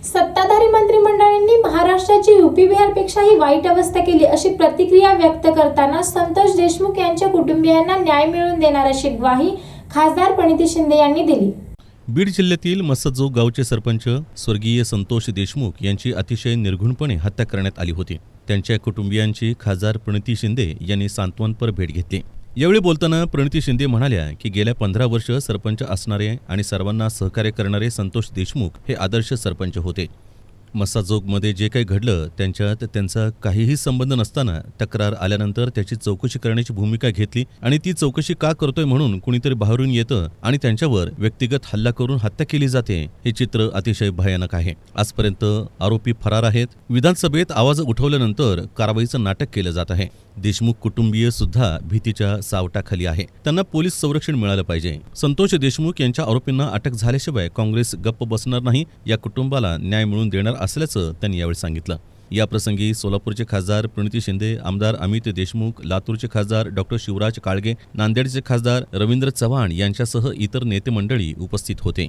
सत्ताधारी मंत्रिमंडळाने महाराष्ट्राची यूपी बिहारपेक्षाही वाईट अवस्था केली अशी प्रतिक्रिया व्यक्त करताना संतोष देशमुख यांच्या कुटुंबियांना न्याय मिळवून देणार अशी ग्वाही खासदार प्रणिती शिंदे यांनी दिली। बीड जिल्ह्यातील मसदजोग गावचे सरपंच स्वर्गीय संतोष देशमुख यांची अतिशय निर्घृणपणे हत्या करण्यात आली होती। त्यांच्या कुटुंबियांची खासदार प्रणिती शिंदे यांनी सांत्वनपर भेट घेतली। यावेळी बोलताना प्रणिती शिंदे म्हणाल्या की गेल्या 15 वर्ष सरपंच असणारे आणि सर्वांना सहकार्य करणारे संतोष देशमुख हे आदर्श सरपंच होते। मसाजोगमध्ये जे काही घडलं त्यांच्यात त्यांचा काहीही संबंध नसताना तक्रार आल्यानंतर त्याची चौकशी करण्याची भूमिका घेतली आणि ती चौकशी का करतोय म्हणून कुणीतरी बाहेरून येतं आणि त्यांच्यावर व्यक्तिगत हल्ला करून हत्या केली जाते। हे चित्र अतिशय भयानक आहे। आजपर्यंत आरोपी फरार आहेत। विधानसभेत आवाज उठवल्यानंतर कारवाईचं नाटक केलं जात आहे। देशमुख कुटुंबीय सुद्धा भीतीच्या सावटाखाली आहे। त्यांना पोलीस संरक्षण मिळालं पाहिजे। संतोष देशमुख यांच्या आरोपींना अटक झाल्याशिवाय काँग्रेस गप्प बसणार नाही। या कुटुंबाला न्याय मिळवून देणार असल्याचं त्यांनी यावेळी सांगितलं। या प्रसंगी सोलापूरचे खासदार प्रणिती शिंदे, आमदार अमित देशमुख, लातूरचे खासदार डॉक्टर शिवराज काळगे, नांदेडचे खासदार रवींद्र चव्हाण यांच्यासह इतर नेते मंडळी उपस्थित होते।